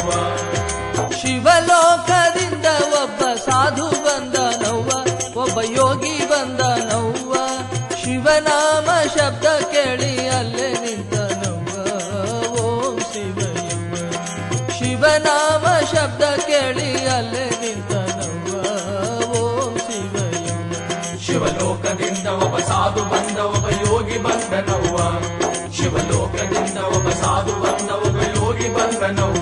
ಬಂದನವ್ವ. ಶಿವಲೋಕದಿಂದ ಒಬ್ಬ ಸಾಧು ಬಂದನವ್ವ, ಒಬ್ಬ ಯೋಗಿ ಬಂದನವ್ವ. ಶಿವನಾಮ ಶಬ್ದ ಕೇಳಿ ಅಲ್ಲೇ ನಿಂತನವ್ವ, ಓಂ ಶಿವಯ್ಯವ್ವ. ಶಿವನಾಮ ಶಬ್ದ ಕೇಳಿ ಅಲ್ಲೇ ನಿಂತನವ್ವ, ಓಂ ಶಿವಯ್ಯವ್ವ. ಶಿವಲೋಕದಿಂದ ಒಬ್ಬ ಸಾಧು ಬಂದ, ಒಬ್ಬ ಯೋಗಿ ಬಂದನವ್ವ. ಶಿವಲೋಕದಿಂದ ಒಬ್ಬ ಸಾಧು ಬಂದ, ಒಬ್ಬ ಯೋಗಿ ಬಂದನವ್ವ.